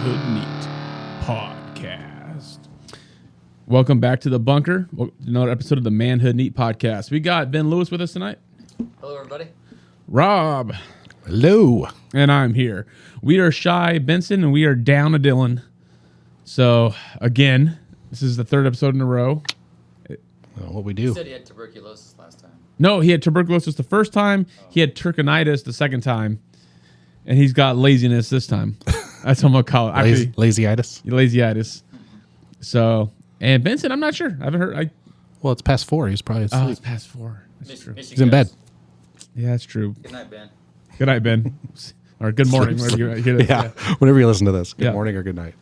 manhood.neat podcast. Welcome back to the bunker. Another episode of the manhood.neat podcast. We got Ben Lewis with us tonight. Hello, everybody. Rob. Hello. And I'm here. We are Shy Benson, and we are down a Dylan. So, again, this is the third episode in a row. What we do. You said he had tuberculosis last time. No, he had tuberculosis the first time. He had turkinitis the second time. And he's got laziness this time. That's what I'm going to call it. Actually, Lazyitis. Lazyitis. So, and Benson, I'm not sure. I haven't heard. Well, it's past 4. He's probably asleep. Oh, it's past 4. That's true. He's in bed. Yeah, that's true. Good night, Ben. Good night, Ben. Or good morning. Whenever you hear this. Yeah. Whenever you listen to this. Good Yeah. morning or good night.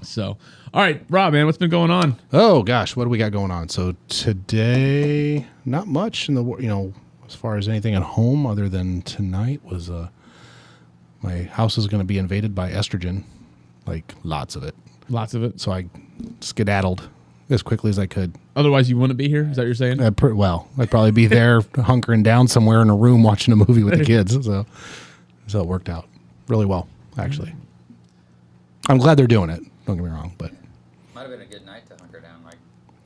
So, all right, Rob, man, what's been going on? Oh, gosh. What do we got going on? So today, not much in the, as far as anything at home other than tonight was my house is going to be invaded by estrogen, like lots of it. Lots of it. So I skedaddled as quickly as I could. Otherwise, you wouldn't be here? Is that what you're saying? I'd probably be there hunkering down somewhere in a room watching a movie with the kids. So it worked out really well, actually. I'm glad they're doing it. Don't get me wrong, but Might have been a good night to hunker down. Like,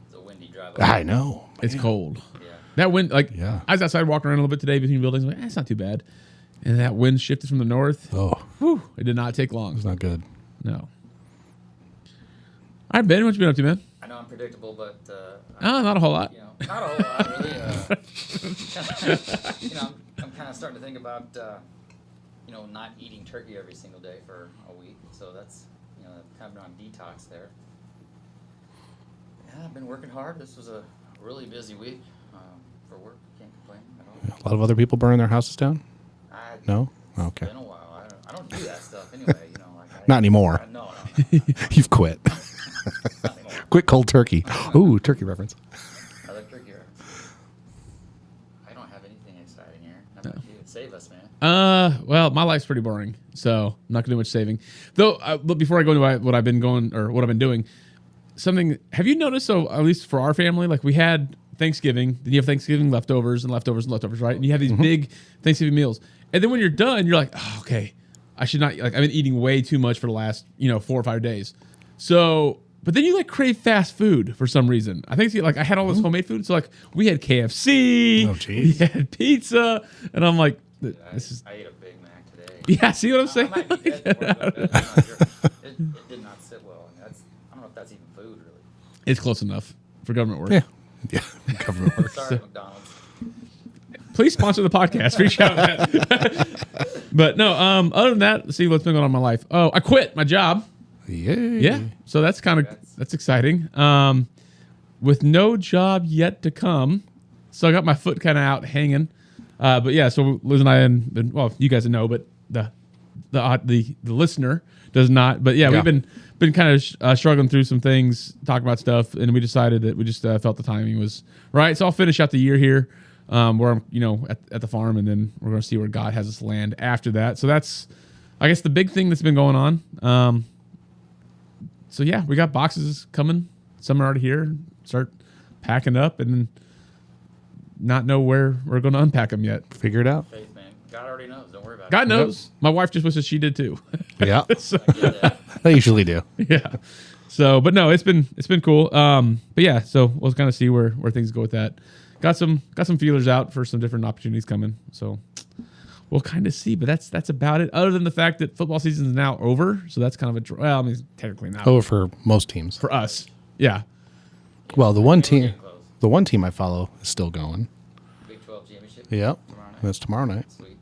it's a windy drive. I know. It's cold. Yeah. That wind, Yeah. I was outside walking around a little bit today between buildings. I'm like, it's not too bad. And that wind shifted from the north. Oh, Whew, it did not take long. it's not good. No. All right, Ben, what you been up to, man? I know I'm predictable, but Not a whole lot. not a whole lot really. I'm kind of starting to think about not eating turkey every single day for a week. So that's kind of been on detox there. Yeah, I've been working hard. This was a really busy week for work. Can't complain at all. A lot of other people burning their houses down? No? Okay. It's been a while. I don't do that stuff anyway. Not anymore. No. You've quit. Not anymore. Quit cold turkey. Ooh, turkey reference. Another turkey reference. I don't have anything exciting here. How about you? Save us, man. Well, my life's pretty boring, so I'm not gonna do much saving. Though, but before I go into what I've been doing, have you noticed? So at least for our family, like we had Thanksgiving, then you have Thanksgiving leftovers, right? And you have these big Thanksgiving meals, and then when you're done, you're like, oh, okay, I should not. Like I've been eating way too much for the last 4 or 5 days. So, but then you crave fast food for some reason. I think I had all this homemade food, so we had KFC, Oh, geez. we had pizza, and I'm like, this is. I ate a Big Mac today. Yeah, see what I'm saying? I might be dead for it, but I'm not sure. It did not sit well. I don't know if that's even food, really. It's close enough for government work. Yeah. Government work. Sorry, McDonald's. Please sponsor the podcast. Reach out. But no, other than that, let's see what's been going on in my life. Oh, I quit my job. Yay. Yeah. So that's that's exciting. With no job yet to come. So I got my foot kind of out hanging. But yeah, so Liz and I, you guys know, but the listener does not. But yeah, we've been kind of struggling through some things, talking about stuff, and we decided that we just felt the timing was right. So I'll finish out the year here, where I'm, at the farm, and then we're going to see where God has us land after that. So that's, I guess, the big thing that's been going on. So yeah, we got boxes coming. Some are already here. Start packing up, and then not know where we're going to unpack them yet. Figure it out. Faith, man. God already knows. Don't worry about it. God knows. My wife just wishes she did too. Yeah. So, I get that. They usually do. yeah. So, but no, it's been cool. But yeah, so we'll kind of see where things go with that. Got some feelers out for some different opportunities coming. So we'll kind of see. But that's about it. Other than the fact that football season is now over, so that's kind of technically not Oh, for most teams. for us. Yeah. Well, the one Getting team I follow is still going. Big 12 championship. Yep. Tomorrow night. That's tomorrow night. Sweet.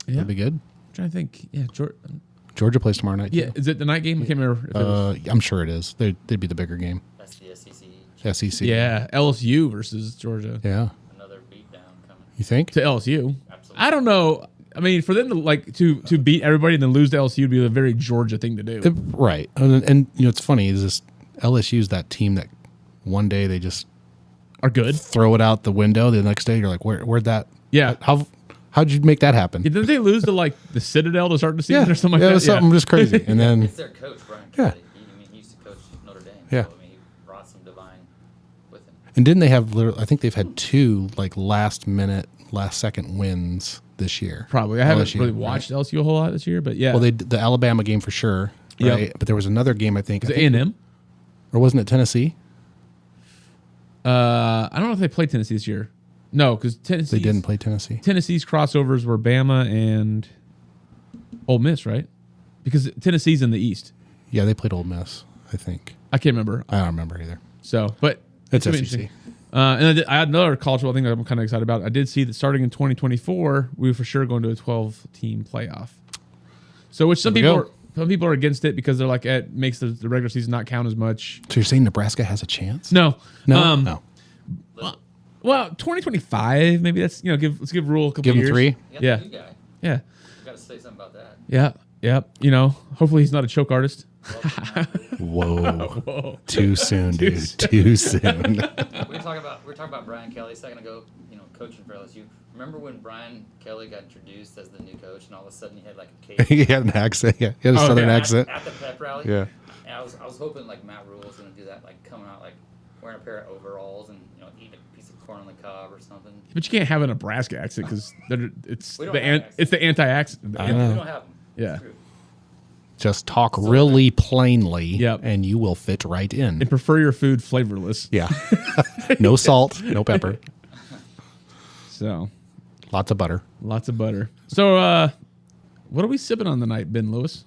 Yeah. That'd be good. I'm trying to think. Yeah. Georgia plays tomorrow night. Yeah. too. Is it the night game? I can't remember. If it was. I'm sure it is. They'd be the bigger game. That's the SEC. SEC. Yeah. LSU versus Georgia. Yeah. Another beatdown coming. You think? To LSU. Absolutely. I don't know. I mean, for them to beat everybody and then lose to LSU would be a very Georgia thing to do. Right. And it's funny is this LSU's that team that one day they just Are good. throw it out the window. The next day you're like, where'd that? Yeah. How'd you make that happen? Didn't they lose to the Citadel to start the season or something like yeah, that? it was something just crazy. And then It's their coach, Brian Yeah. Kelly. He used to coach Notre Dame. Yeah. So, he brought some divine with him. and didn't they have? I think they've had 2 last second wins this year. Probably. I haven't LSU, really watched LSU a whole lot this year, but yeah. Well, the Alabama game for sure, Yep. right? But there was another game, I think. Is it A&M? Or wasn't it Tennessee? I don't know if they played Tennessee this year. No, because Tennessee. They didn't play Tennessee. Tennessee's crossovers were Bama and Ole Miss, right? Because Tennessee's in the East. Yeah, they played Ole Miss, I think. I can't remember. I don't remember either. So, but It's gonna be SEC. interesting. And I had another college football thing that I'm kind of excited about. I did see that starting in 2024, we were for sure going to a 12-team playoff. So, which some people are against it because they're like, it makes the regular season not count as much. So you're saying Nebraska has a chance? No. No? No. Well, 2025, maybe that's, let's give Rule a couple Give him years. 3? You got Yeah. the new guy. Yeah. You got to say something about that. Yeah. Yep. Hopefully he's not a choke artist. Whoa. Whoa. Too soon, dude. Too soon. We were talking about Brian Kelly a second ago. Coaching for LSU. Remember when Brian Kelly got introduced as the new coach, and all of a sudden he had like a case He had an accent. Yeah, he had a southern accent. at the pep rally? Yeah. And I was hoping like Matt Rule was going to do that, like coming out like wearing a pair of overalls and eating a piece of corn on the cob or something. But you can't have a Nebraska accent because it's We don't have accents. it's the anti-accent. We don't have them. Yeah. It's true. Just talk really plainly, Yep. and you will fit right in. And prefer your food flavorless. Yeah. No salt, no pepper, So, lots of butter. lots of butter. So, what are we sipping on tonight, Ben Lewis?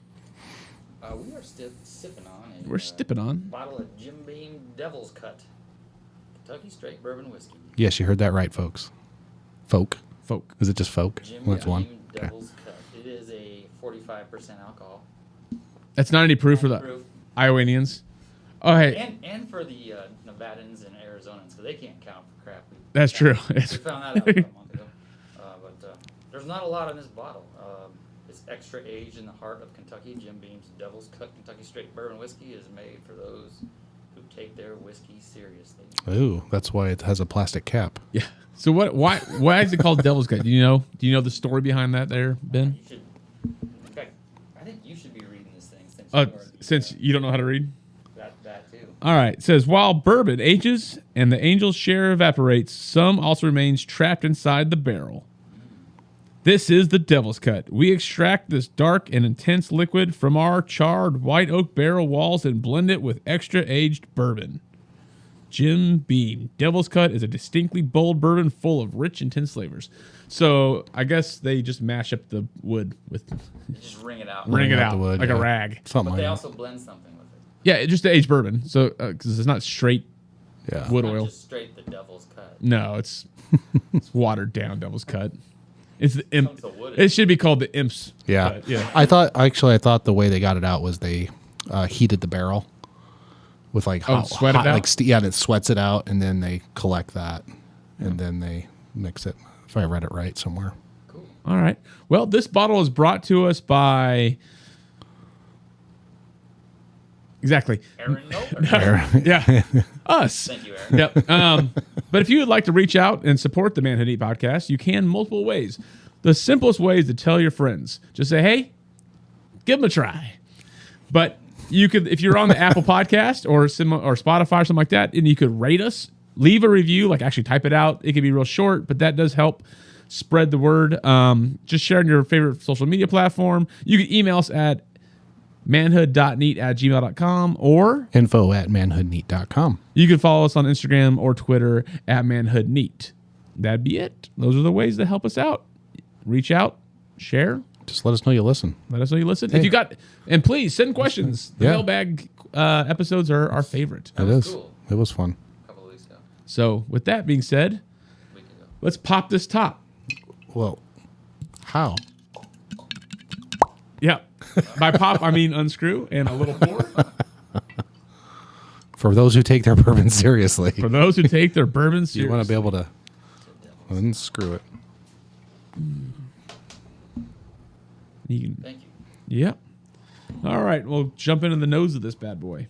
We are sipping on a We're sipping on. bottle of Jim Beam Devil's Cut Kentucky Straight Bourbon Whiskey. Yes, you heard that right, folks. Folk. Folk. Is it just folk? Jim Well, that's Beam one. Okay. Devil's Cut. It is a 45% alcohol. That's not any proof for the Proof. Iowanians. Oh, hey, And for the Nevadans and Arizonans, because they can't count for crap. that's true. We found that out about a month ago. But there's not a lot in this bottle. It's extra aged in the heart of Kentucky. Jim Beam's Devil's Cut Kentucky Straight Bourbon Whiskey is made for those who take their whiskey seriously. Ooh, that's why it has a plastic cap. Yeah. So why is it called Devil's Cut? Do you know the story behind that there, Ben? You should, in fact, I think you should be reading this thing since Since you don't know how to read? that too. All right. It says, while bourbon ages and the angel's share evaporates, some also remains trapped inside the barrel. This is the Devil's Cut. We extract this dark and intense liquid from our charred white oak barrel walls and blend it with extra aged bourbon. Jim Beam Devil's Cut is a distinctly bold bourbon full of rich, intense flavors. So I guess they just mash up the wood with You just wring it out. wring it out out the wood, like a yeah. rag. Something But they like also blend something with it. Yeah, it's just the aged bourbon. So because it's not straight that. Yeah. wood Not oil. just straight the Devil's Cut. No, it's watered down Devil's Cut. It's the imp. Chunks of wood. It should be called the Imp's. Yeah. Cut. Yeah. I thought the way they got it out was they heated the barrel with like hot, sweat it out? like and it sweats it out, and then they collect that, and then they mix it. If I read it right somewhere. Cool. All right. Well, this bottle is brought to us by. Exactly. Aaron Miller. Yeah. Us. Thank you, Aaron. Yep. But if you would like to reach out and support the Manhood Neat podcast, you can multiple ways. The simplest way is to tell your friends. Just say, hey, give them a try. But you could, if you're on the Apple podcast or Spotify or something like that, and you could rate us, leave a review, like actually type it out. It can be real short, but that does help spread the word. Just share on your favorite social media platform. You can email us at manhood.neat@gmail.com, or info@manhoodneat.com. you can follow us on Instagram or Twitter @manhoodneat. That'd be it. Those are the ways to help us out. Reach out, share, Just let us know you listen. let us know you listen. If you got, and please send questions. The Yeah. mailbag episodes are our favorite. It was is. cool. It was fun. A couple of weeks ago. So with that being said, A week ago. let's pop this top. Well, how? Yeah. By pop, I mean unscrew and a little pour. For those who take their bourbon seriously, For those who take their bourbon you seriously. want to be able to unscrew it. You can- Thank you. Yep. All right. We'll jump into the nose of this bad boy.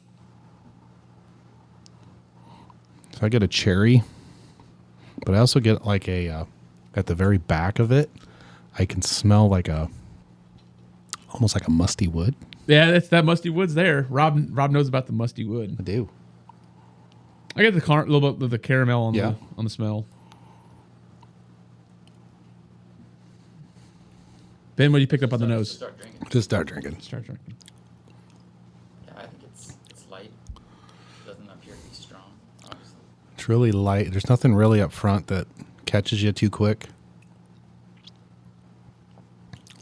So I get a cherry, but I also get like a at the very back of it, I can smell like almost like a musty wood. Yeah, that's that musty wood's there. Rob knows about the musty wood. I do. I get the little bit of the caramel on Yeah. the smell. Ben, what do you pick up on the nose? Start drinking. Just start drinking. Start drinking. It's light. Doesn't appear to be strong, obviously. It's really light. There's nothing really up front that catches you too quick.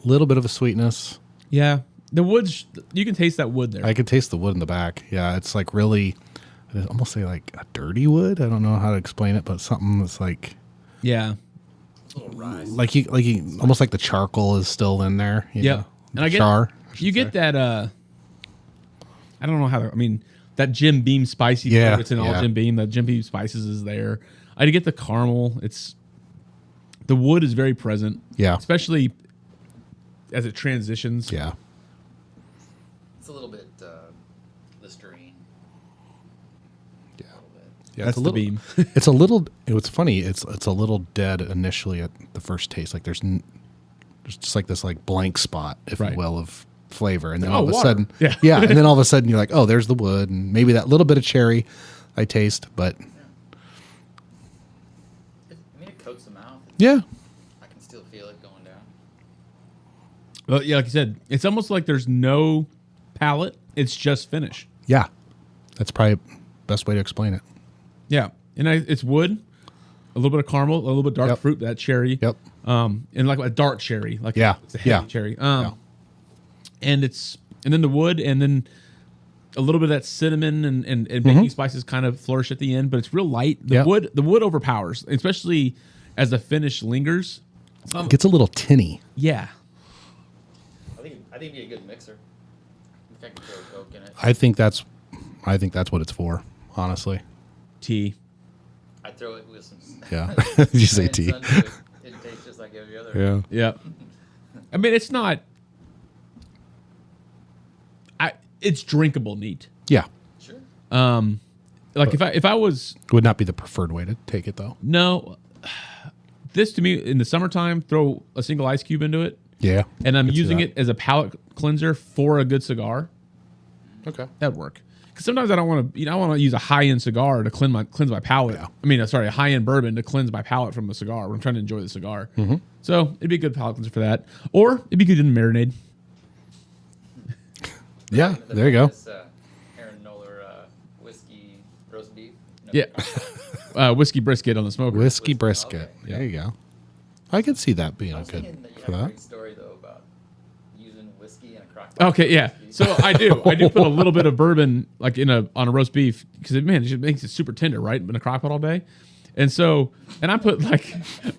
A little bit of a sweetness. Yeah. The wood's, you can taste that wood there. I could taste the wood in the back. Yeah, it's like really, I'd almost say like a dirty wood. I don't know how to explain it, but something that's like, yeah. A little rise. like you almost like the charcoal is still in there. Yeah. And I get, char. you get that, I don't know how to, I mean, that Jim Beam spicy Yeah, flavor, it's in all yeah. Jim Beam. The Jim Beam spices is there. I get the caramel. The wood is very present. Yeah. Especially as it transitions. Yeah. It's a little bit Listerine. Yeah. A little bit. Yeah, That's it's a the little, Beam. it's a little. It's funny. It's a little dead initially at the first taste. Like there's just like this like blank spot, if Right. you will, of flavor, and then Oh, all of a water. sudden, Yeah. and then all of a sudden you're like, oh, there's the wood, and maybe that little bit of cherry I taste, but I mean, it coats the mouth. yeah, I can still feel it going down. Well, yeah, like you said, it's almost like there's no palate. It's just finish. yeah, that's probably the best way to explain it. Yeah. And it's wood, a little bit of caramel, a little bit of dark Yep. fruit, that cherry. Yep. And like a dark cherry. Like Yeah. it's a heavy Yeah. cherry. Yeah. And then the wood, and then a little bit of that cinnamon and baking spices kind of flourish at the end, but it's real light. The Yep. wood overpowers, especially as the finish lingers. It gets a little tinny. Yeah. I think it'd be a good mixer. I think I can throw a Coke in it. I think that's what it's for. Honestly, Tea. I throw it with some. Yeah. Did you say and tea? sun to it. It tastes just like every other. Yeah. Yeah. I mean, it's not. It's drinkable neat. Sure. Like if I was It would not be the preferred way to take it though. no, this to me in the summertime, throw a single ice cube into it, Yeah. and I'm Could see using that. it as a palate cleanser for a good cigar. Okay. That'd work. Because sometimes I don't want to, I want to use a high end cigar to cleanse my palate. Yeah. I mean, sorry, a high end bourbon to cleanse my palate from the cigar when I'm trying to enjoy the cigar. Mm-hmm. So it'd be a good palate cleanser for that, or it'd be good in marinade. Yeah. There you go. This, Aaron Noller whiskey roast beef. No, Yeah, whiskey brisket on the smoker. Whiskey brisket. Okay. There you go. I could see that being I was good thinking that you for had a that. great story though about using whiskey in a crock pot. Okay, yeah. So I do put a little bit of bourbon like on a roast beef because it just makes it super tender, right? In a crock pot all day, and I put like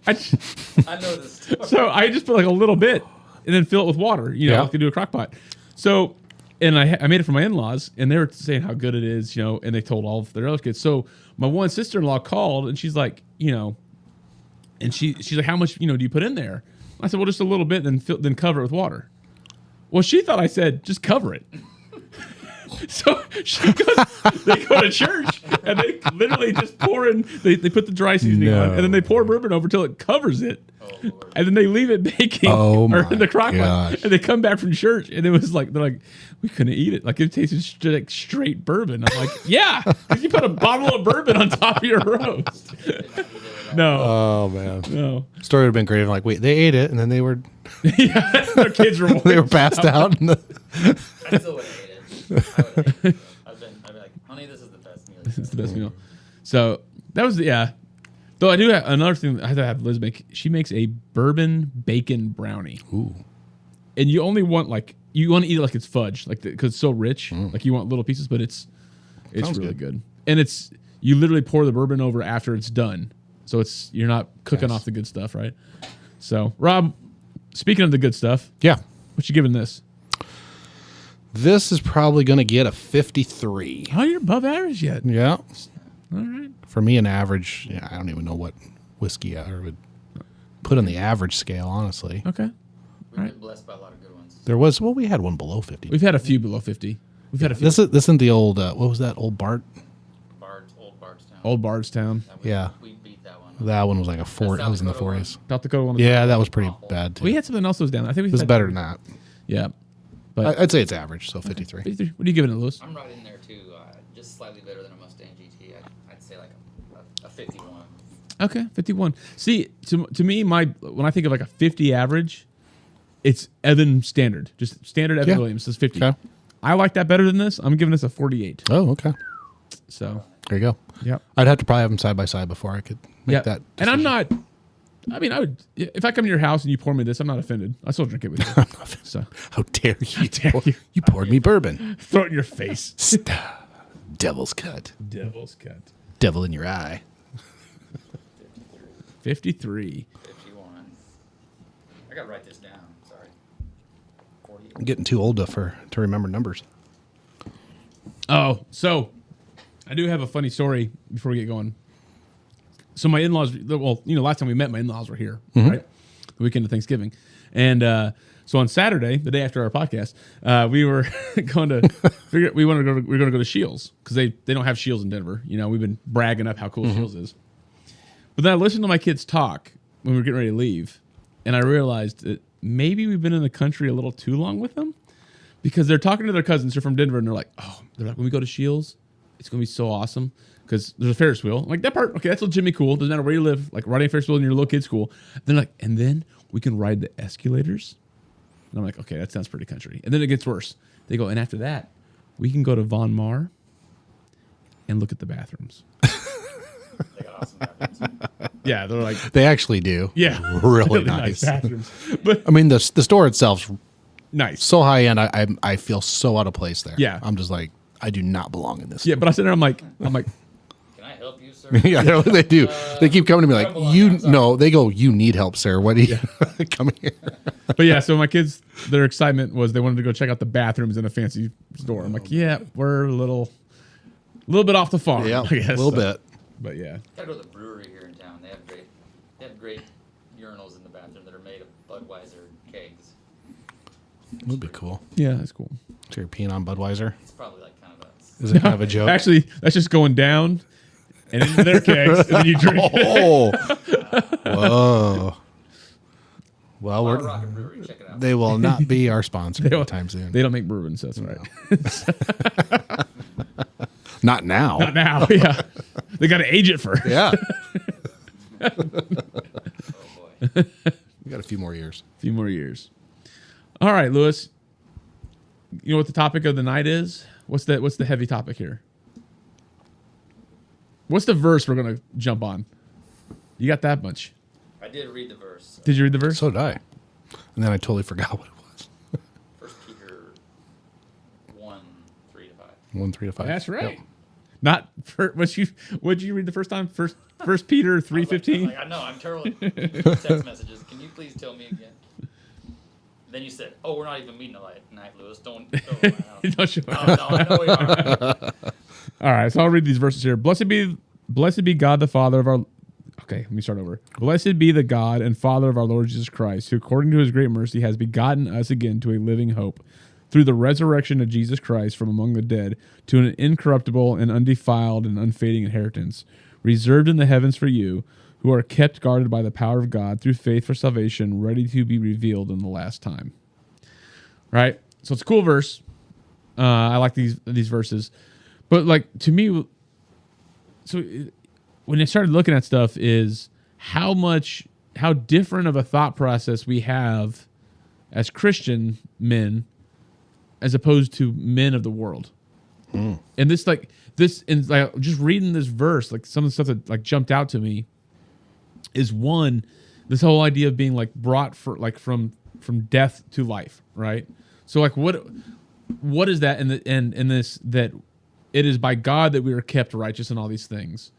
I know this story. so I just put like a little bit and then fill it with water, Yeah. like you do a crock pot. So and I made it for my in-laws, and they were saying how good it is, and they told all of their other kids. So my one sister-in-law called, and she's like, and she's like, how much do you put in there? I said, well, just a little bit, then cover it with water. Well, she thought I said just cover it. So they go to church and they literally just pour in. They put the dry seasoning on, and then they pour bourbon over till it covers it, Lord. and then they leave it baking Oh or my in the crock pot. gosh. And they come back from church, and it was like they're like, we couldn't eat it. Like it tasted like straight bourbon. I'm like, yeah, because you put a bottle of bourbon on top of your roast. No, Oh man. no. Story would have been great. I'm like, wait, they ate it and then they were Yeah, their kids were they were passed out. And I still would have ate it. I would hate it. I'd be like, honey, this is the best meal. It's the best meal. So that was Though I do have another thing I have to have Liz make. She makes a bourbon bacon brownie, Ooh. and you only want you want to eat it like it's fudge, because it's so rich. Like you want little pieces, but it's Sounds really good. good. And you literally pour the bourbon over after it's done, so you're not cooking Nice. off the good stuff, right? So Rob, speaking of the good stuff, Yeah. what you giving this? This is probably going to get a 53. Oh, you're above average yet. Yeah. All right. For me, an average, I don't even know what whiskey I would put on the average scale, honestly. Okay. We've Right. been blessed by a lot of good ones. We had one below 50. We've had a few below 50. We've had a few. This isn't the old, what was that, old Bart? Old Bardstown. Old Bardstown. Yeah. We beat that one. That one was like a 4. That was in the Dakota one. 40s. South Dakota one. Yeah, that was pretty bad, too. We had something else that was down. I think It was better than that. Yeah. But I'd say it's average, so 53. 53. What are you giving it, Lewis? I'm right in there too. Just slightly better than a Mustang GT. I'd say like a 51. Okay, 51. See, to me, when I think of like a 50 average, it's Evan standard, just standard Evan Yeah. Williams is 50. Okay. I like that better than this. I'm giving this a 48. Oh, okay. So There you go. yep. I'd have to probably have them side by side before I could make that. And I'm decision. not. I mean, I would if I come to your house and you pour me this, I'm not offended. I still drink it with you. So How dare you? dare you. You poured me bourbon. throw it in your face. Devil's cut. Devil's cut. Devil in your eye. 53. 51. I gotta write this down. Sorry. 48. I'm getting too old to remember numbers. Oh, so I do have a funny story before we get going. So my in-laws, well, last time we met, my in-laws were here, right? The weekend of Thanksgiving. And so on Saturday, the day after our podcast, we were going to figure. We were going to go to Shields because they don't have Shields in Denver. We've been bragging up how cool Shields is. But then I listened to my kids talk when we were getting ready to leave, and I realized that maybe we've been in the country a little too long with them because they're talking to their cousins who are from Denver, and they're like, when we go to Shields, it's going to be so awesome because there's a Ferris wheel. I'm like, that part, okay, that's legitimately cool. Doesn't matter where you live, like riding a Ferris wheel in your little kid's school. They're like, and then we can ride the escalators. And I'm like, okay, that sounds pretty country. And then it gets worse. They go, and after that, we can go to Von Mar and look at the bathrooms. They got awesome bathrooms. Yeah, they're like, They actually do. yeah, Really nice. bathrooms. But I mean, the store itself's nice. so high end. I feel so out of place there. Yeah. I'm just like, I do not belong in this. Yeah, but I sit there, I'm like, Can I help you, sir? Yeah, they do. They keep coming to me I like, don't belong here, I'm sorry. they go, you need help, sir. What do you come here? but yeah, so my kids, their excitement was they wanted to go check out the bathrooms in a fancy store. I'm like, yeah, we're a little bit off the farm. Yeah, I guess, a little bit. But yeah. Gotta go to the brewery here in town. They have great urinals in the bathroom that are made of Budweiser kegs. Would be cool. Yeah, that's cool. So you're peeing on Budweiser. It's probably like kind of a Is it kind of a joke? Actually, that's just going down and into their kegs, and then you drink. Oh, whoa. Well, Wild Rocket Brewery. Check it out. they will not be our sponsor don't- anytime soon. They don't make bourbon, so that's right. Not now. Not now, yeah. They got to age it first. Yeah. Oh boy. We got a few more years. A few more years. All right, Lewis. You know what the topic of the night is? What's the heavy topic here? What's the verse we're gonna jump on? You got that much? I did read the verse. Did you read the verse? So did I. And then I totally forgot what it was. 1 Peter 1, 3 to 5. 1, 3 to 5. That's right. Yep. Not for what'd you read the first time? First Peter 3:15. I know, I'm terrible at text messages. Can you please tell me again? Then you said, "Oh, we're not even meeting tonight, Lewis. Don't Don't show Oh, no, I know we are. All right, so I'll read these verses here. Blessed be God, the Father of our. Okay, let me start over. Blessed be the God and Father of our Lord Jesus Christ, who according to his great mercy has begotten us again to a living hope through the resurrection of Jesus Christ from among the dead to an incorruptible and undefiled and unfading inheritance, reserved in the heavens for you, who are kept guarded by the power of God through faith for salvation, ready to be revealed in the last time. Right? So it's a cool verse. I like these verses. But like to me, when I started looking at stuff is how different of a thought process we have as Christian men as opposed to men of the world. And just reading this verse, like some of the stuff that like jumped out to me is one, this whole idea of being like brought from death to life, right? So like what is that in this that it is by God that we are kept righteous in all these things.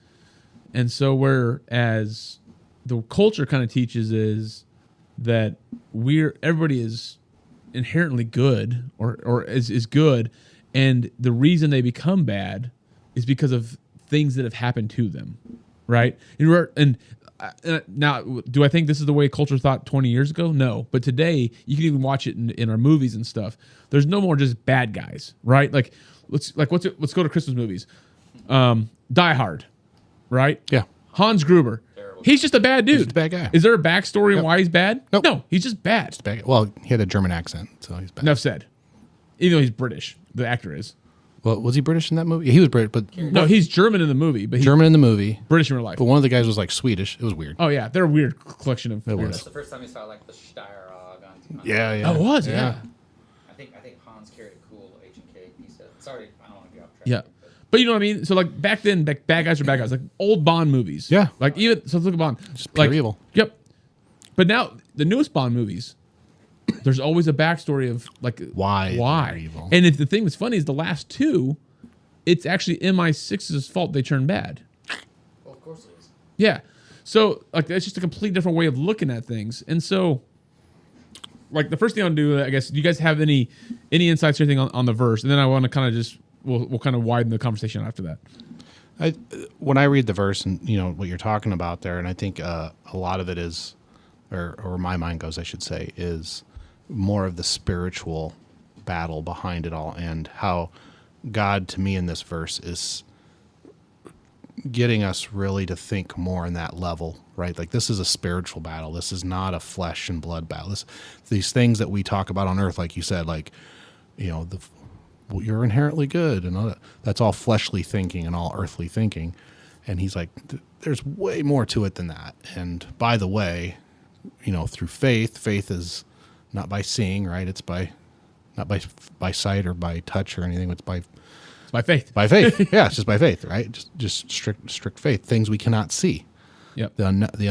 And so whereas the culture kind of teaches is that everybody is inherently good or is good, and the reason they become bad is because of things that have happened to them, right? And now, do I think this is the way culture thought 20 years ago? No, but today you can even watch it in our movies and stuff. There's no more just bad guys, right? Like let's go to Christmas movies. Die Hard, right? Yeah. Hans Gruber. Terrible. He's just a bad dude. He's a bad guy. Is there a backstory on why he's bad? Nope. No, he's just bad. It's bad. Well, he had a German accent, so he's bad. Enough said. Even though he's British, the actor is. Well, was he British in that movie? He was British, but No, he's German in the movie, but he's German in the movie. British in real life. But one of the guys was like Swedish. It was weird. Oh yeah, they're a weird collection of. It was. That's the first time you saw like the Steierog on Yeah, yeah. Oh, it was, Yeah. yeah. I think Hans carried a cool H&K piece of. Sorry, I don't want to get off track. Yeah. But you know what I mean? So like back then, bad guys are bad guys. Like old Bond movies. Yeah. Like even so, look at Bond. Just pure like, evil. Yep. But now the newest Bond movies, there's always a backstory of like Why they're evil. And if the thing that's funny is the last two, it's actually MI6's fault they turned bad. Well, of course it is. Yeah. So like that's just a complete different way of looking at things. And so like the first thing I'll do, I guess, do you guys have any insights or anything on the verse? And then I want to kind of just we'll kind of widen the conversation after that. When I read the verse and what you're talking about there, and I think a lot of it is, or my mind goes, I should say, is more of the spiritual battle behind it all, and how God to me in this verse is getting us really to think more in that level, right? Like this is a spiritual battle. This is not a flesh and blood battle. These things that we talk about on earth, like you said, like, you're inherently good and all that. That's all fleshly thinking and all earthly thinking. And he's like, there's way more to it than that. And by the way, through faith is not by seeing, right? It's not by sight or by touch or anything. It's by faith. By faith. Yeah, it's just by faith, right? Just strict faith. Things we cannot see. Yep. The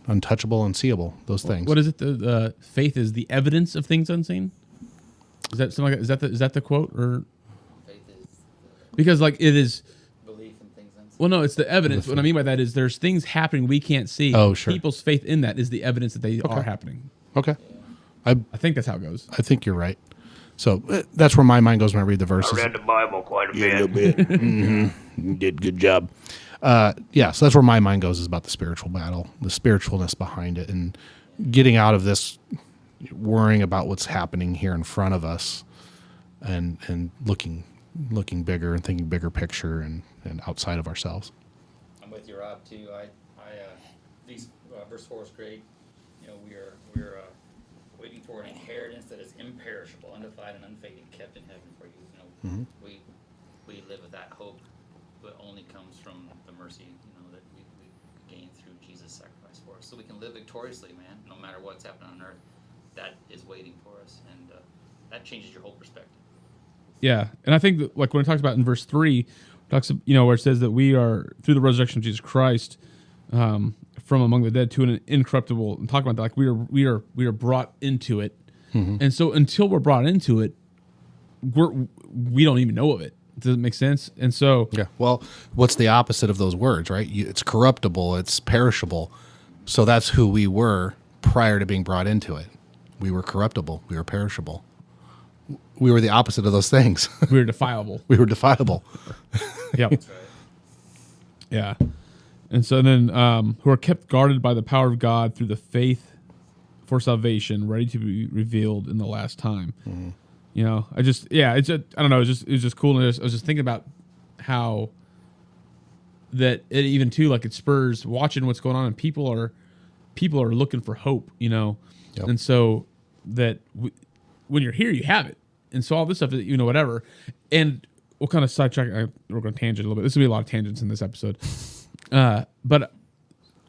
untouchable, unseeable, those things. What is it? The faith is the evidence of things unseen? Is that something like that? Is that the quote or? Faith is Because like it is. belief in things unseen. Well, no, it's the evidence. What I mean by that is there's things happening we can't see. Oh, sure. People's faith in that is the evidence that they are happening. Okay. I think that's how it goes. I think you're right. So that's where my mind goes when I read the verses. I read the Bible quite a bit. A little bit. Mm-hmm. You did good job. So that's where my mind goes, is about the spiritual battle, the spiritualness behind it, and getting out of this worrying about what's happening here in front of us, and looking bigger and thinking bigger picture and outside of ourselves. I'm with you, Rob, too. These verse 4 is great. We're waiting for an inheritance that is imperishable, undefiled, and unfading, kept in heaven for you. We live with that hope, but only comes from the mercy, that we gain through Jesus' sacrifice for us. So we can live victoriously, man, no matter what's happening on earth. That is waiting for us, and that changes your whole perspective. Yeah, and I think that, like when it talks about in verse 3, talks where it says that we are through the resurrection of Jesus Christ from among the dead to an incorruptible, and talking about that, like we are brought into it, and so until we're brought into it, we don't even know of it. Does it make sense? And so Well, what's the opposite of those words, right? It's corruptible, it's perishable. So that's who we were prior to being brought into it. We were corruptible. We were perishable. We were the opposite of those things. we are defiable. We were defiable. Yep. That's right. Yeah. And so then who are kept guarded by the power of God through the faith for salvation, ready to be revealed in the last time. I don't know. It's just cool. And I was just thinking about how that it even too, like it spurs watching what's going on, and people are looking for hope, Yep. and so that when you're here, you have it. And so all this stuff, whatever. And we'll kind of sidetrack. We're going to tangent a little bit. This will be a lot of tangents in this episode. But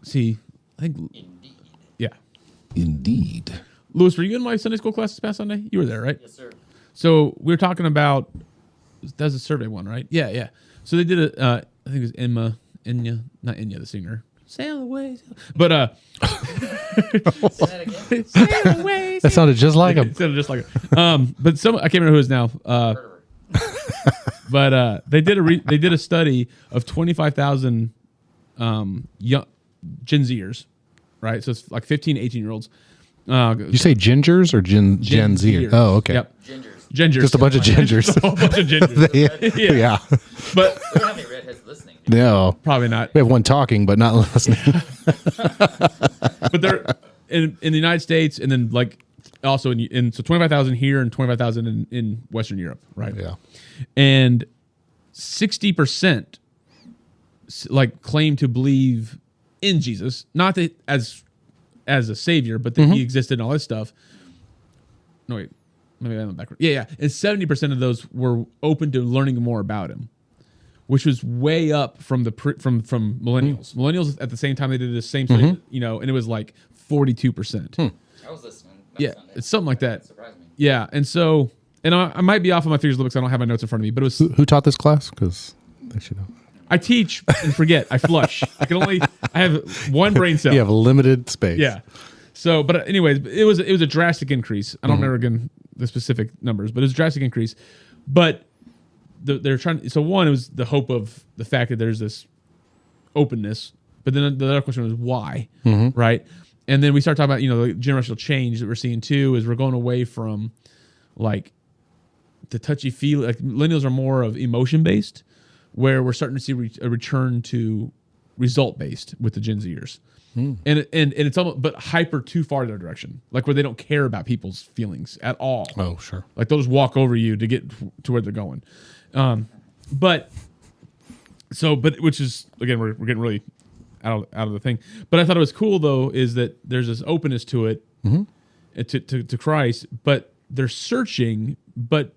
see, I think, Indeed. yeah. Indeed. Louis, were you in my Sunday school class this past Sunday? You were there, right? Yes, sir. So we were talking about, that's a survey one, right? Yeah. So they did I think it was Enya, not Enya, the singer. Sail away. But, Say that again. sail away. That sounded just like him. It sounded just like him. But I can't remember who it is now. Heard of her. But they did a study of 25,000 young Gen Zers, right? So it's like 15 to 18-year-olds. You say gingers or Gen Z? Zers. Oh, okay. Yep. Gingers. Gingers. Just a bunch of gingers. A whole bunch of gingers. Yeah. But We don't have any redheads listening. No. probably not. We have one talking, but not listening. But they're in the United States, and then like also in so 25,000 here and 25,000 in Western Europe, right? Yeah. And 60% like claim to believe in Jesus, not that as a savior, but that he existed and all this stuff. No, wait, maybe I went backward. Yeah. And 70% of those were open to learning more about him, which was way up from from millennials. Millennials at the same time they did the same study, and it was like 42%. I was listening. That Yeah, Sunday. it's something like that. Surprised me. Yeah, and so and I might be off on my figures a little because I don't have my notes in front of me, but it was Who taught this class? Because they should know. I teach and forget. I flush. I have one brain cell. You have limited space. Yeah. So, but anyways, it was a drastic increase. I don't remember again the specific numbers, but it was a drastic increase. But they're trying. So one, it was the hope of the fact that there's this openness. But then the other question was why, right? And then we start talking about the generational change that we're seeing too. Is we're going away from like the touchy feel. Like millennials are more of emotion based, where we're starting to see a return to result based with the Gen Zers. And it's almost but hyper too far in their direction, like where they don't care about people's feelings at all. Oh, sure. Like they'll just walk over you to get to where they're going. But which is again we're getting really out of the thing. But I thought it was cool though is that there's this openness to it to Christ, but they're searching, but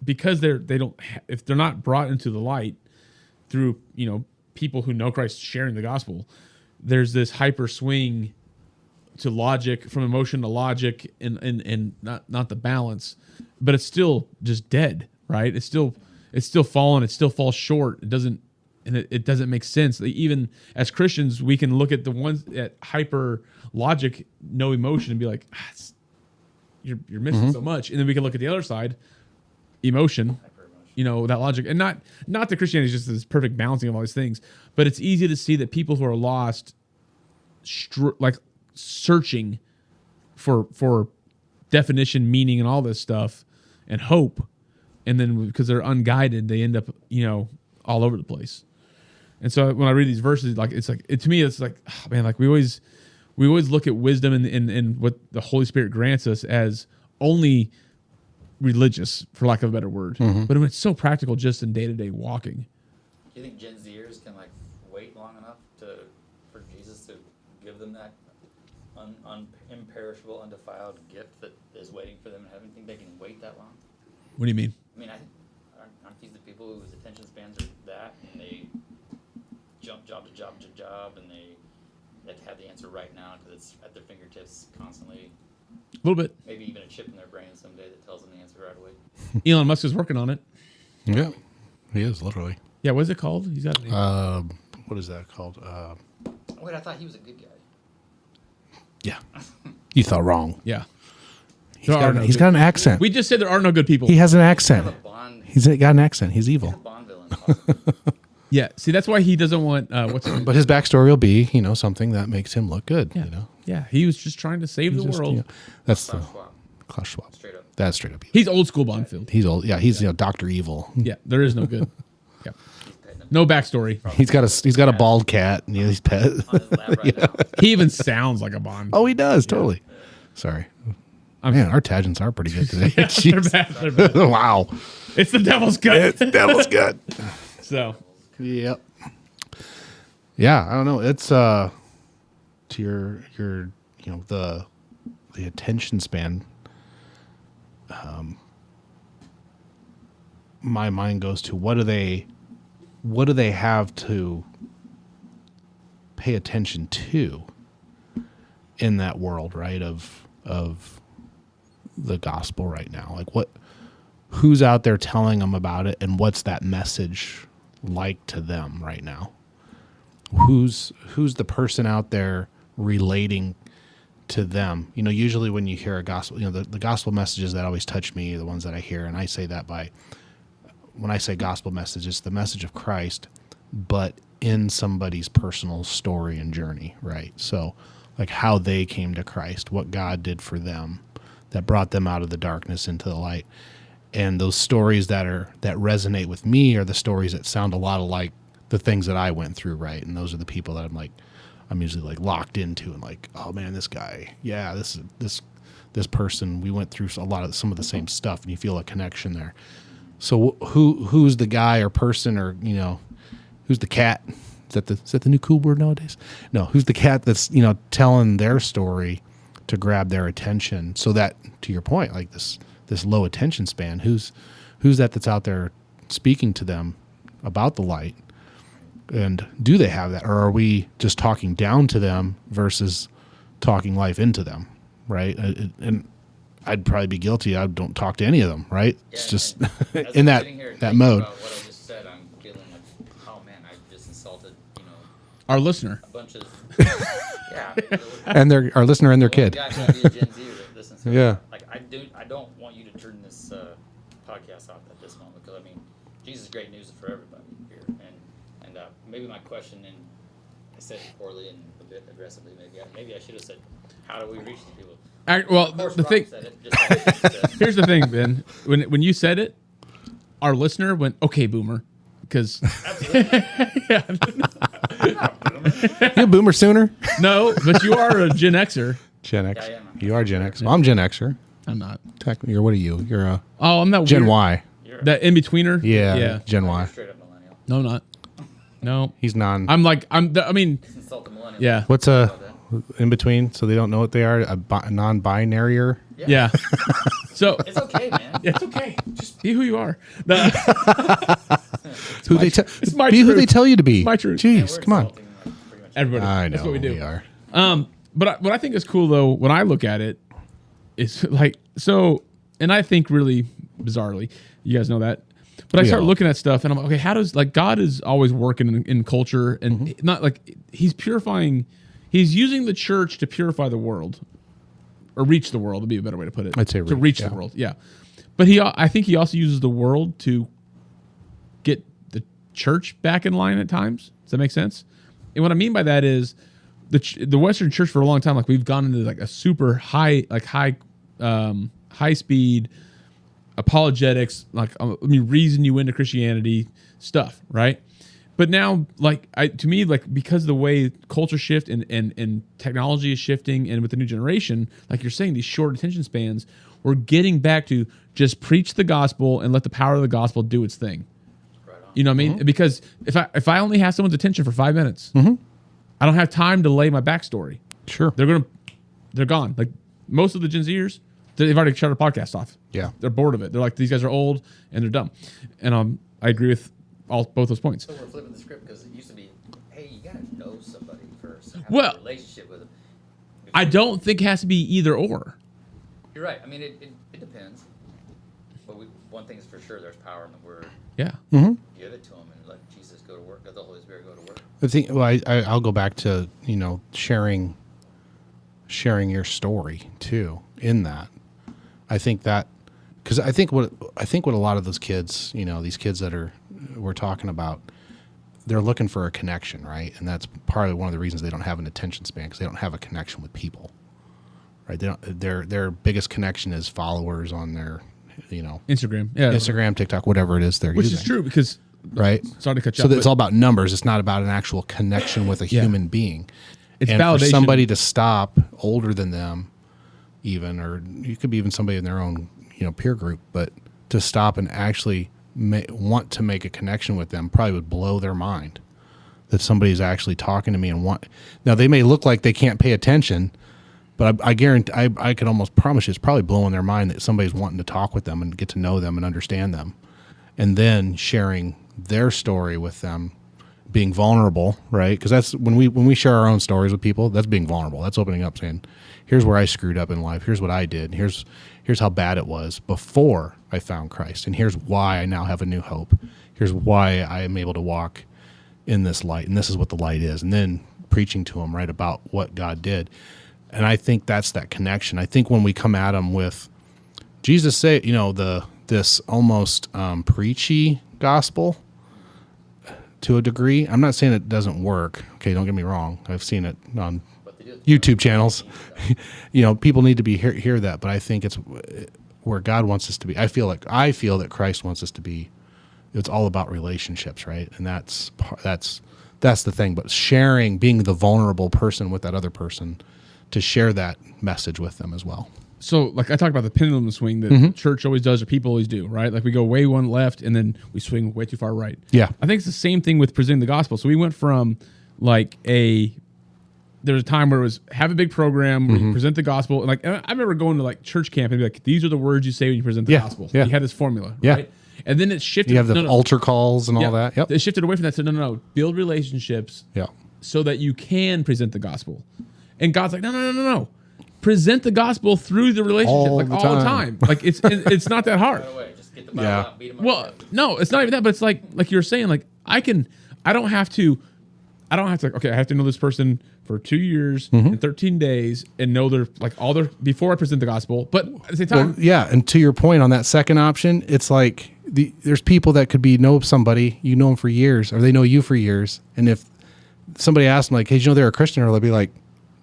because if they're not brought into the light through people who know Christ sharing the gospel, there's this hyper swing to logic, from emotion to logic, and not the balance, but it's still just dead, right? It's still fallen. It still falls short. It doesn't make sense. Even as Christians, we can look at the ones at hyper logic, no emotion, and be like, you're missing so much. And then we can look at the other side, emotion, that logic, and not that Christianity is just this perfect balancing of all these things, but it's easy to see that people who are lost, like searching for definition, meaning, and all this stuff, and hope, and then because they're unguided, they end up all over the place. And so when I read these verses, to me, it's like, oh, man, like we always look at wisdom and what the Holy Spirit grants us as only religious, for lack of a better word, but it's so practical just in day-to-day walking. Do you think Gen Zers can wait long enough for Jesus to give them that imperishable, undefiled gift that is waiting for them in heaven? Think they can wait that long? What do you mean? I mean, aren't these the people whose attention spans are that, and they jump job to job to job, and they have the answer right now because it's at their fingertips constantly? A little bit. Maybe even a chip in their brain someday that tells them the answer right away. Elon Musk is working on it. Yeah, he is literally. Yeah, what is it called? He's got a name. What is that called? Wait, I thought he was a good guy. Yeah, you thought wrong. Yeah, He's got an accent. We just said there are no good people. He has an accent. Bond. He's got an accent. He's evil. He's a Bond villain. Possibly. Yeah, see, that's why he doesn't want what's. But his backstory will be, something that makes him look good. Yeah, yeah. He was just trying to save the world. That's Klaus the Schwab. Klaus Schwab. Straight up. That's straight up. He's old school Bondfield. He's old. Yeah, he's Dr. Evil. Yeah, there is no good. Yeah, no backstory. He's got a bald cat and he's pet. On his lap right now. He even sounds like a Bond. Oh, he does totally. Sorry. Man, our tangents are pretty good today. Yeah, they're bad. They're bad. Wow. It's the devil's gut. It's devil's good. So, Yep. Yeah, I don't know. It's to your the attention span. My mind goes to what do they have to pay attention to in that world, right? Of the gospel right now. Like who's out there telling them about it, and what's that message like to them right now? Who's the person out there relating to them? Usually when you hear a gospel, the gospel messages that always touch me are the ones that I hear, and I say that when I say gospel message, it's the message of Christ, but in somebody's personal story and journey, right? So like how they came to Christ, what God did for them that brought them out of the darkness into the light. And those stories that resonate with me are the stories that sound a lot like the things that I went through, right? And those are the people that I'm usually locked into, and oh man, this guy, yeah, this person, we went through some of the same stuff, and you feel a connection there. So who's the guy or person, or who's the cat? Is that the new cool word nowadays? No, who's the cat that's telling their story to grab their attention? So that, to your point, this low attention span, who's that's out there speaking to them about the light? And do they have that, or are we just talking down to them versus talking life into them, right? And I'd probably be guilty. I don't talk to any of them, right? It's just As in I'm that sitting here that thinking mode. about what I just said, I'm feeling like, oh man, I just insulted, Our listener. a bunch of yeah. And our listener and their kid. Guy might be a Gen Z that listens to Yeah. it. Like I don't want you to turn this podcast off at this moment because I mean, Jesus is great news for everybody here, and maybe my question, and I said it poorly and a bit aggressively. Maybe I should have said, how do we reach these people? Well, Of course, the Rob thing. said it, just like he said. Here's the thing, Ben. When you said it, our listener went, "Okay, boomer," because Absolutely. yeah, I'm not a boomer. You a boomer sooner? no, but you are a Gen Xer. Gen X. Yeah, I am. You are Gen X. Well, I'm Gen Xer. I'm not. Technically, what are you? You're a Oh, I'm not Gen weird. Y. You're That in betweener. Yeah. Yeah. Gen you're Y. straight up millennial. No, I'm not. No. He's non. I mean, Just insult the millennial. yeah. What's About in between? So they don't know what they are. A non-binary. that. Yeah. So It's okay, man. it's okay. Just be who you are. The- Who my they tr- it's my be who truth. they tell you to be. It's my truth. And Jeez, we're come on. insulting, like, pretty much Everybody. I know That's what we do. are. But what I think is cool though, when I look at it, is like so, and I think really bizarrely, you guys know that. But I start Yeah. looking at stuff and I'm like, okay, how does like God is always working in culture and Mm-hmm. not like he's purifying, he's using the church to purify the world or reach the world would be a better way to put it. I'd say to reach, reach yeah. the world, yeah. But I think he also uses the world to get the church back in line at times. Does that make sense? And what I mean by that is the Western church for a long time, like we've gone into like a super high speed apologetics, like reason you into Christianity stuff, right? But now, to me, because the way culture shift and technology is shifting, and with the new generation, like you're saying, these short attention spans, we're getting back to just preach the gospel and let the power of the gospel do its thing. Right on. You know what I mean? Because if I only have someone's attention for 5 minutes, I don't have time to lay my backstory. Sure. They're gone. Like most of the Gen Zers, they've already shut our podcast off. Yeah. They're bored of it. They're like, these guys are old and they're dumb. And I agree with both those points. So we're flipping the script because it used to be, hey, you gotta know somebody first. Have Well, a relationship with them. I don't think it has to be either or. You're right. I mean, it depends. But one thing is for sure, there's power in the word. Yeah. Give it to them and let Jesus go to work. Let the Holy Spirit go to work. I think. Well, I'll go back to sharing your story too. In that, I think that because I think what a lot of those kids, these kids that we're talking about, they're looking for a connection, right? And that's part of one of the reasons they don't have an attention span because they don't have a connection with people, right? They don't. Their biggest connection is followers on their, Instagram. Yeah. Instagram, TikTok, whatever it is they're Which using. is true because, Right. sorry to cut you So off, it's all about numbers. It's not about an actual connection with a human being. It's and validation. for somebody to stop older than them, even, or you could be even somebody in their own, peer group, but to stop and actually want to make a connection with them probably would blow their mind. That somebody's actually talking to me and want. Now they may look like they can't pay attention, but I guarantee I could almost promise you it's probably blowing their mind that somebody's wanting to talk with them and get to know them and understand them, and then sharing their story with them, being vulnerable, right? Because that's when we share our own stories with people, that's being vulnerable. That's opening up, saying, "Here's where I screwed up in life. Here's what I did. Here's how bad it was before I found Christ, and here's why I now have a new hope. Here's why I am able to walk in this light, and this is what the light is." And then preaching to them, right, about what God did. And I think that's that connection. I think when we come at them with Jesus, say, this almost preachy gospel. To a degree, I'm not saying it doesn't work. Okay, don't get me wrong. I've seen it on YouTube channels. People need to hear that, but I think it's where God wants us to be. I feel that Christ wants us to be. It's all about relationships, right? And that's the thing. But sharing, being the vulnerable person with that other person, to share that message with them as well. So, like I talked about the pendulum swing that the church always does, or people always do, right? Like we go way one left, and then we swing way too far right. Yeah. I think it's the same thing with presenting the gospel. So we went from there was a time where it was have a big program where you present the gospel, and like I remember going to like church camp and be like, these are the words you say when you present the gospel. Yeah. You had this formula, Yeah. right? And then it shifted. You have the altar calls and all that. Yep. It shifted away from that to no. Build relationships Yeah. so that you can present the gospel. And God's like, no. present the gospel through the relationship All like the all the time. Like it's not that hard. Right away, just get the Bible Yeah. out, beat 'em up. Well, no, it's not even that, but it's like you were saying, like I don't have to okay, I have to know this person for 2 years and 13 days and know their like all their before I present the gospel. But at the same time, Well, yeah, and to your point on that second option, it's like there's people that could know somebody, you know them for years, or they know you for years, and if somebody asks them like, "Hey, did you know they're a Christian?" or they'll be like,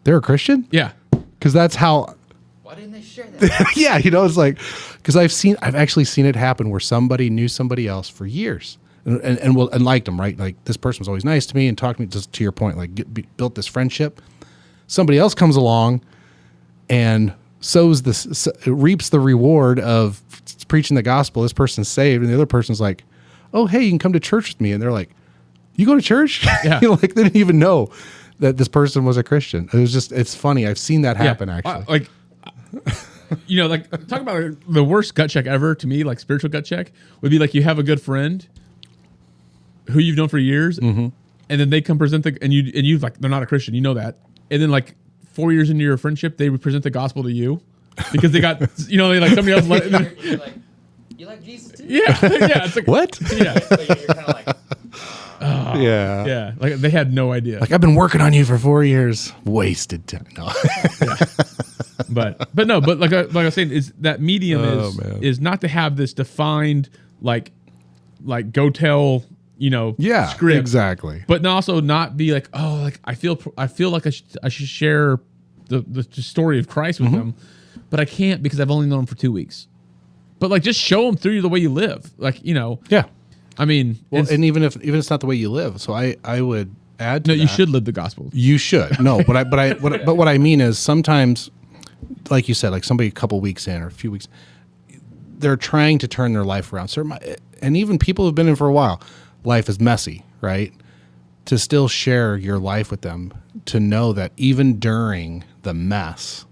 "They're a Christian?" yeah. Because that's how. Why didn't they share that? Yeah, it's like because I've actually seen it happen where somebody knew somebody else for years and liked them, right? Like this person was always nice to me and talked to me. Just to your point, like built this friendship. Somebody else comes along and reaps the reward of preaching the gospel. This person's saved, and the other person's like, "Oh, hey, you can come to church with me," and they're like, "You go to church?" Yeah. Like they didn't even know that this person was a Christian. It's funny. I've seen that happen actually. Like, like talk about the worst gut check ever to me, like spiritual gut check would be like you have a good friend who you've known for years, and then they come present and you like they're not a Christian, you know that, and then like 4 years into your friendship, they would present the gospel to you because they got they like somebody else. You're like, you like Jesus too? Yeah, it's like What? Yeah, But you're kind of like, Yeah. yeah, like they had no idea. Like I've been working on you for 4 years. Wasted time. No. But like I was saying, is that medium man. is not to have this defined like go tell Yeah. script, Exactly. but also not be like, oh, like I feel like I should share the story of Christ with them, but I can't because I've only known him for 2 weeks. But like just show them through the way you live, like Yeah. I mean, Well, and even if it's not the way you live, so I would add to no, that. you should live the gospel. You should. No, but what I mean is sometimes, like you said, like somebody a couple weeks in or a few weeks, they're trying to turn their life around. So, and even people who've been in for a while, life is messy, right? To still share your life with them, to know that even during the mess,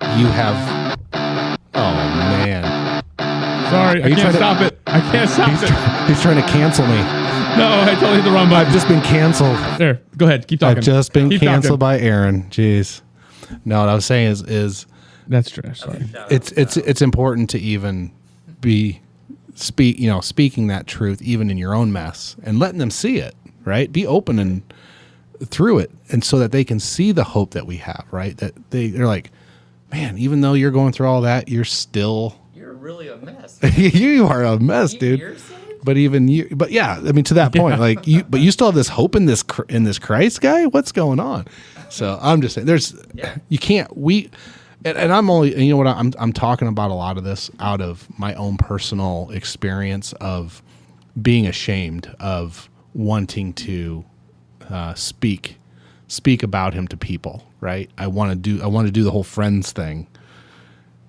you have. Oh man! Sorry, I you can't trying to- stop it. I can't stop it. He's trying to cancel me. No, I totally hit the wrong I've button. just been canceled. There, go ahead, keep talking. I've just been Keep canceled talking. by Aaron. Jeez. No, what I was saying is That's trash. Sorry. it's important to even speaking that truth even in your own mess and letting them see it, right? Be open and through it, and so that they can see the hope that we have, right? That they're like, man, even though you're going through all that, you're really a mess. you are a mess, dude. You're saved? But yeah, I mean, to that point, like you still have this hope in this Christ guy. What's going on? So I'm just saying, you can't and I'm only, and you know what, I'm talking about a lot of this out of my own personal experience of being ashamed of wanting to speak about him to people. Right? I want to do the whole friends thing.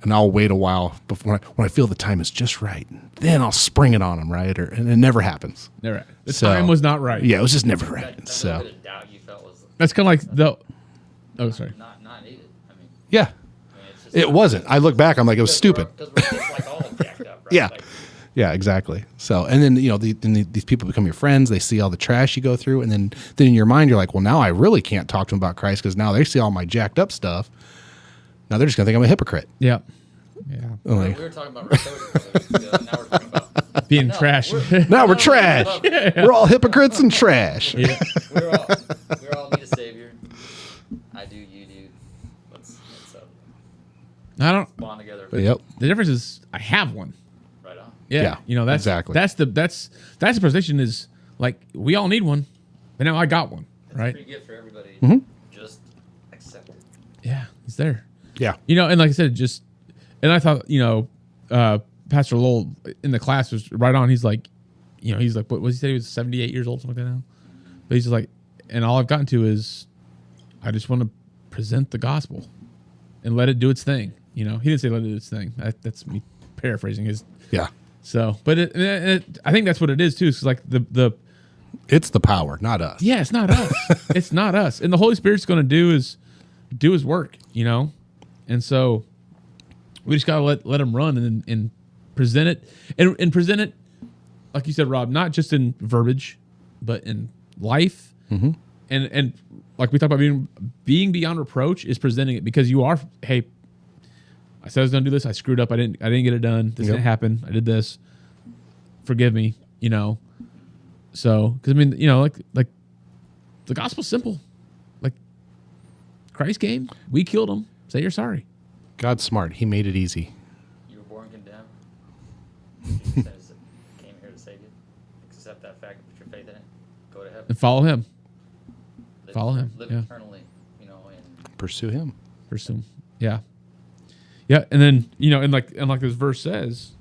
And I'll wait a while before when I feel the time is just right. Then I'll spring it on them, right? And it never happens. Never. The time was not right. Yeah, it was just never right. That So little bit of doubt you felt was That's kind of like the. Oh, sorry. not needed. I mean, yeah, it's just it wasn't. I look back, I'm like, it was stupid. Because we're just like all jacked up, right? Yeah. Like, Yeah, exactly. So, and then these people become your friends. They see all the trash you go through, and then in your mind, you're like, well, now I really can't talk to them about Christ because now they see all my jacked up stuff. Now they're just gonna think I'm a hypocrite. Yeah. Yeah. I'm like, we were talking about recovery. Now we're talking about Being trash. now we're trash. We're all hypocrites and trash. Yeah. we're all need a savior. I do, you do. Let's I don't. bond together. Yep. The difference is I have one. Right on. Yeah. Yeah, That's exactly. That's the position is like we all need one, but now I got one. It's Right. pretty good for everybody. Mm-hmm. Just accept it. Yeah. He's there. Yeah. And like I said, and I thought, Pastor Lowell in the class was right on. He's like, what was he say? He was 78 years old, something like that now. But he's just like, and all I've gotten to is, I just want to present the gospel and let it do its thing. He didn't say let it do its thing. That's me paraphrasing his. Yeah. So, but I think that's what it is too. It's like It's the power, not us. yeah, it's not us. It's not us. And the Holy Spirit's going to do his work, And so we just got to let him run and present it and present it, like you said, Rob, not just in verbiage, but in life, and like we talked about being beyond reproach is presenting it because you are, hey, I said I was going to do this. I screwed up. I didn't get it done. This didn't happen. I did this. Forgive me, you know? So, cause I mean, you know, like the gospel's simple. Like Christ came, we killed him. Say you're sorry. God's smart. He made it easy. You were born condemned. He came here to save you. Accept that fact, put your faith in it. Go to heaven. And follow him. Live eternally, you know, and Pursue him. Pursue him. Yeah. Yeah. And then, you know, and like this verse says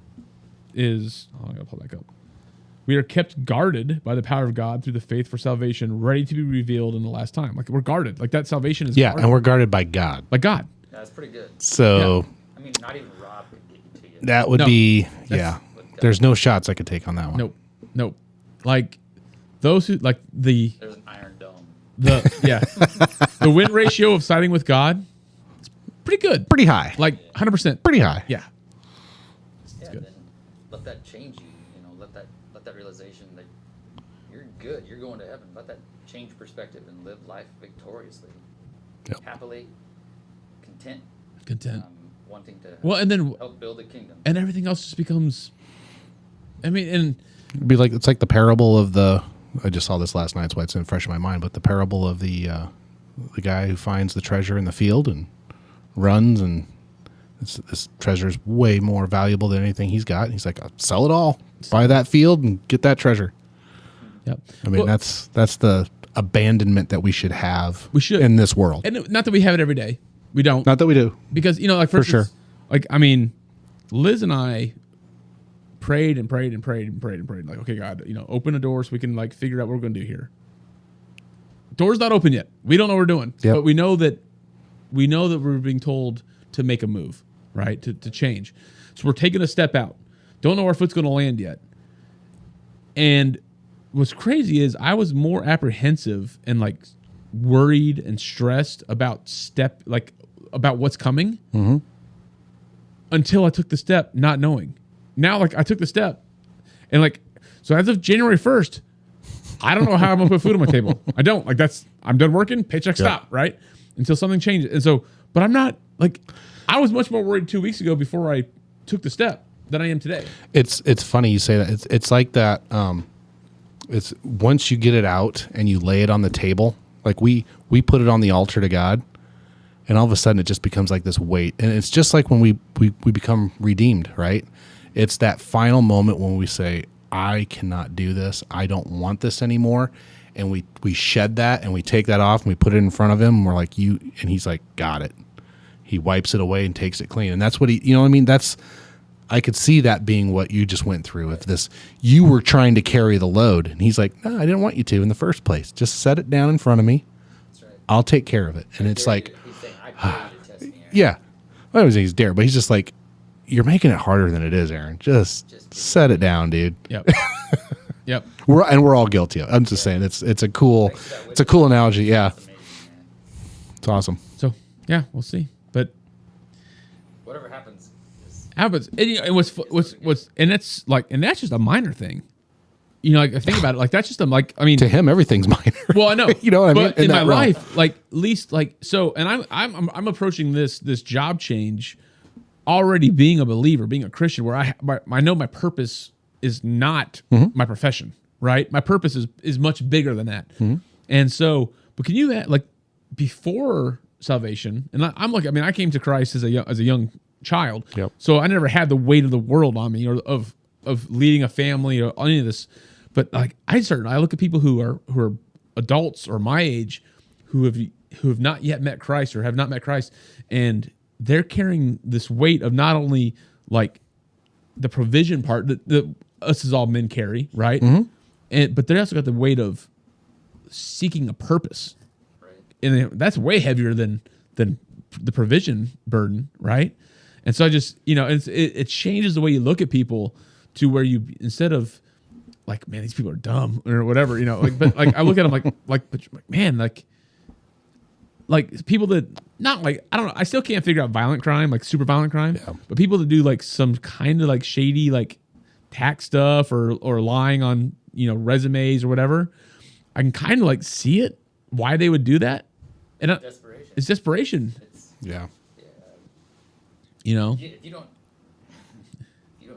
is, I gotta pull back up. We are kept guarded by the power of God through the faith for salvation, ready to be revealed in the last time. Like we're guarded. Like that salvation is guarded. And we're guarded by God. By God. that's pretty good. So I mean, not even Rob could get to you. that would be, there's no shots I could take on that one. Nope. Like those who like there's an iron dome. The win ratio of siding with God is pretty good. Pretty high. Like 100%. Pretty high. Yeah. Yeah, then let that change you. You know, let that realization that you're good. You're going to heaven. Let that change perspective and live life victoriously, happily, content. Wanting to and then help build the kingdom. And everything else just becomes. I mean, and it'd be like it's like the parable of the. I just saw this last night, that's why it's in fresh in my mind. But the parable of the guy who finds the treasure in the field and runs, and this treasure is way more valuable than anything he's got. And he's like, I'll sell it all, buy that field, and get that treasure. Yep. I mean, that's the abandonment that we should have. We should in this world, and not that we have it every day. We don't. Not that we do, because you know, like for sure. Like I mean, Liz and I prayed and prayed and prayed and prayed and prayed. Like, okay, God, you know, open a door so we can like figure out what we're going to do here. Door's not open yet. We don't know what we're doing, but we know that we're being told to make a move, right? To change. So we're taking a step out. Don't know where our foot's going to land yet. And what's crazy is I was more apprehensive and like worried and stressed about what's coming until I took the step, not knowing. Now, like I took the step, and like so as of January 1st, I don't know how I'm gonna put food on my table. I don't like I'm done working, paycheck stop, right? Until something changes. And so, but I'm not like I was much more worried 2 weeks ago before I took the step than I am today. It's funny you say that. It's like that. It's once you get it out and you lay it on the table, like we put it on the altar to God, and all of a sudden it just becomes like this weight. And it's just like when we become redeemed, right? It's that final moment when we say, I cannot do this. I don't want this anymore. And we shed that and we take that off and we put it in front of him. And we're like, and he's like, got it. He wipes it away and takes it clean. And that's what you know what I mean? I could see that being what you just went through with this. You were trying to carry the load. And he's like, no, I didn't want you to in the first place. Just set it down in front of me. That's right. I'll take care of it. And it's like, he's saying, I dare you to test me, Aaron. Yeah. Well, I was saying he's dare, but he's just like, you're making it harder than it is, Aaron. Just set it down, dude. Yep. Yep. We're all guilty of it. I'm just saying it's a cool analogy. Yeah. It's awesome. So yeah, we'll see. But whatever happens. And, you know, and what's and that's just a minor thing. You know, like I think about it, like that's just to him everything's minor. Well, I know. You know what I mean? But in my life, like least like so, and I'm approaching this job change already being a believer, being a Christian, where I know my purpose is not my profession, right? My purpose is much bigger than that. And so, but can you like before salvation? And I came to Christ as a young child, so I never had the weight of the world on me, or of leading a family or any of this. But like I look at people who are adults or my age who have not yet met Christ or have not met Christ, and they're carrying this weight of not only like the provision part that us as all men carry, right? But they also got the weight of seeking a purpose, right? And that's way heavier than the provision burden, right? And so I just, you know, it changes the way you look at people to where you, instead of like, man, these people are dumb or whatever, you know, like, but like I look at them but man, like people that not like, I don't know, I still can't figure out violent crime, like super violent crime, but people that do like some kind of like shady, like tax stuff or lying on, you know, resumes or whatever, I can kind of like see it why they would do that. And Desperation. it's desperation. Yeah. You know. If you don't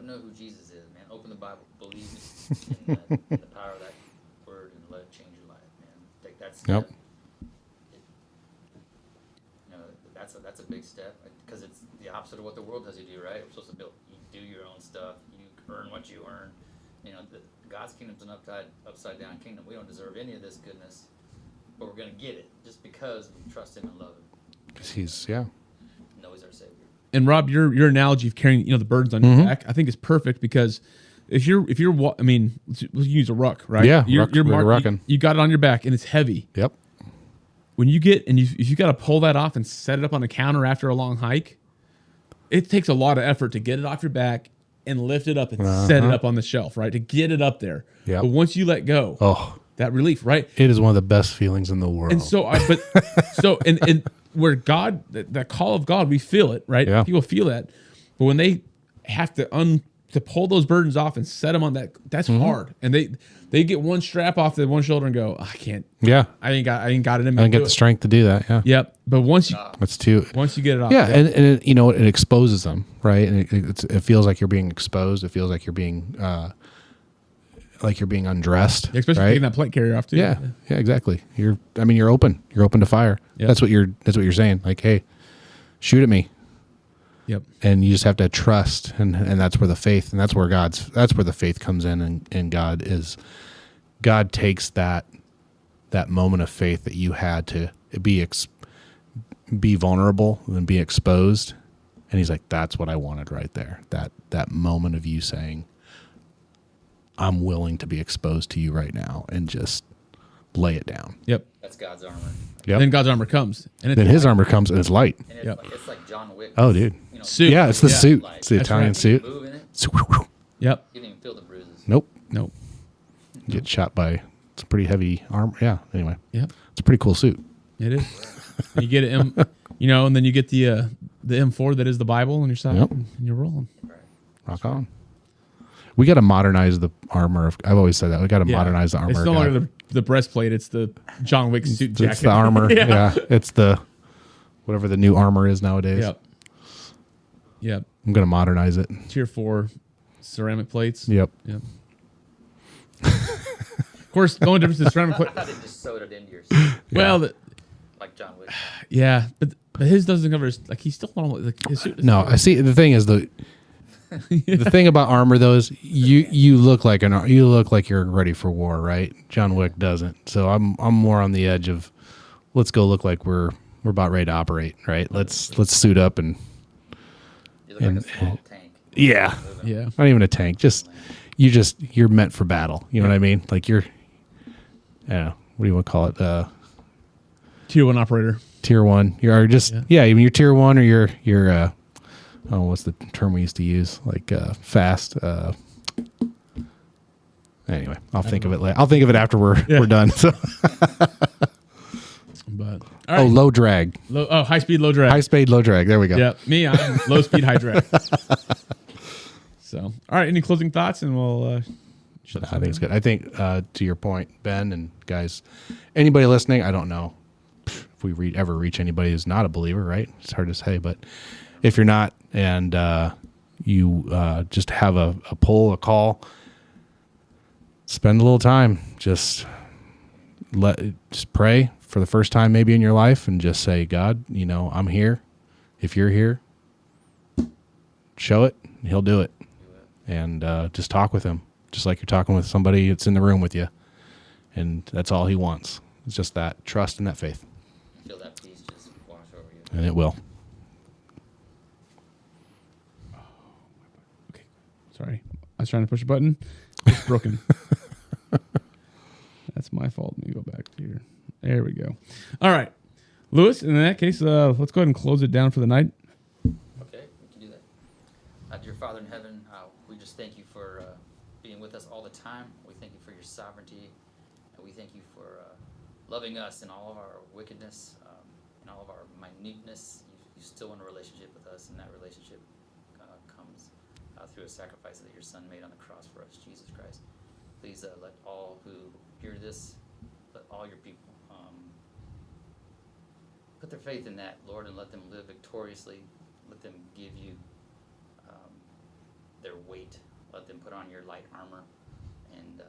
know who Jesus is, man, open the Bible, believe in the power of that word, and let it change your life, man. Like that's Yep. That's a big step because it's the opposite of what the world has you do, right? We're supposed to you do your own stuff, you earn what you earn. You know, God's kingdom's an upside down kingdom. We don't deserve any of this goodness, but we're gonna get it just because we trust Him and love Him. Because He's our Savior. And Rob, your analogy of carrying the burdens on your back, I think is perfect because if you're I mean, let's use a ruck, right? Yeah, you're rucking. You got it on your back and it's heavy. Yep. When you get if you got to pull that off and set it up on the counter after a long hike, it takes a lot of effort to get it off your back and lift it up and set it up on the shelf, right? To get it up there. Yeah. But once you let go, that relief, right? It is one of the best feelings in the world. And so, and where God, that call of God, we feel it, right? Yeah. People feel that, but when they have to pull those burdens off and set them on that's hard. And they get one strap off the one shoulder and go, I can't. Yeah. I ain't got it in me. I didn't get the strength to do that. Yeah. Yep. But once you get it off. Yeah. And it exposes them, right? And it feels like you're being exposed. It feels like you're being, undressed. Especially right? taking that plate carrier off too. Yeah. Yeah, exactly. You're open. You're open to fire. Yep. That's what you're saying. Like, hey, shoot at me. Yep. And you just have to trust, and that's where the faith, and that's where the faith comes in, and God takes that moment of faith that you had to be vulnerable and be exposed, and He's like, that's what I wanted right there. That moment of you saying, I'm willing to be exposed to you right now, and just lay it down. Yep. That's God's armor. Yep. Then God's armor comes, and then His armor comes, and it's light. And it's like John Wick. Oh, dude. Suit. Yeah, it's the suit. Like, It's the Italian suit. Move in it, Yep. you didn't even feel the bruises. Nope. Get Shot by it's a pretty heavy armor. Yeah. Anyway. Yep. It's a pretty cool suit. It is. You get it, and then you get the M4 that is the Bible on your side, Yep. and you're rolling. Rock on. We got to modernize the armor. I've always said that. We got to modernize the armor. It's no longer the breastplate. It's the John Wick suit jacket. It's the armor. Yeah. It's the whatever the new armor is nowadays. Yep. I'm going to modernize it. Tier 4 ceramic plates. Yep. Of course, the only difference is ceramic plate. I thought they just sewed it into your suit. Well, like John Wick. yeah, but his doesn't cover he's still normal. Like his suit. No, I see. The thing is the thing about armor though is you look like you're ready for war, right? John Wick doesn't. So I'm more on the edge of let's go look like we're about ready to operate, right? Let's suit up and. You look like a small tank. Yeah. Not even a tank. You're meant for battle. You know what I mean? Like what do you want to call it? Tier 1 operator. Tier 1. You're just even you're tier 1 or you're what's the term we used to use? Like fast. Anyway, I'll think of it later. I'll think of it after we're done. So. But all right. Low drag. High speed, low drag. High speed, low drag. There we go. Yeah, me, I'm low speed, high drag. So, all right. Any closing thoughts, and we'll. I think it's good. I think to your point, Ben and guys, anybody listening, I don't know if we ever reach anybody who's not a believer, right? It's hard to say, but if you're not, and you just have a pull, a call, spend a little time. Just pray for the first time maybe in your life and just say, God, I'm here. If you're here, show it. He'll do it. And just talk with Him, just like you're talking with somebody that's in the room with you. And that's all He wants. It's just that trust and that faith. Feel that peace just wash over you. And it will. Okay. Sorry. I was trying to push a button. It's broken. That's my fault. Let me go back to here. There we go. All right. Lewis, in that case, let's go ahead and close it down for the night. Okay, we can do that. Dear Father in heaven, we just thank you for being with us all the time. We thank you for your sovereignty, and we thank you for loving us in all of our wickedness, in all of our minuteness. You still want a relationship with us, and that relationship comes through a sacrifice that your Son made on the cross for us, Jesus Christ. Please let all who hear this, let all your people put their faith in that, Lord, and let them live victoriously. Let them give you their weight. Let them put on your light armor, and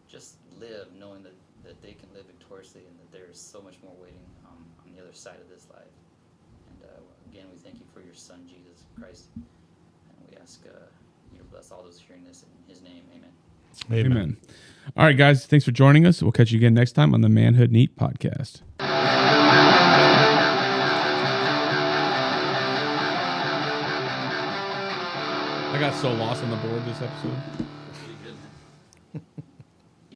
just live knowing that they can live victoriously, and that there is so much more waiting on the other side of this life. And again, we thank you for your Son, Jesus Christ, and we ask you to bless all those hearing this in His name. Amen. Amen. All right, guys. Thanks for joining us. We'll catch you again next time on the Manhood Neat podcast. I got so lost on the board this episode. Pretty good, man.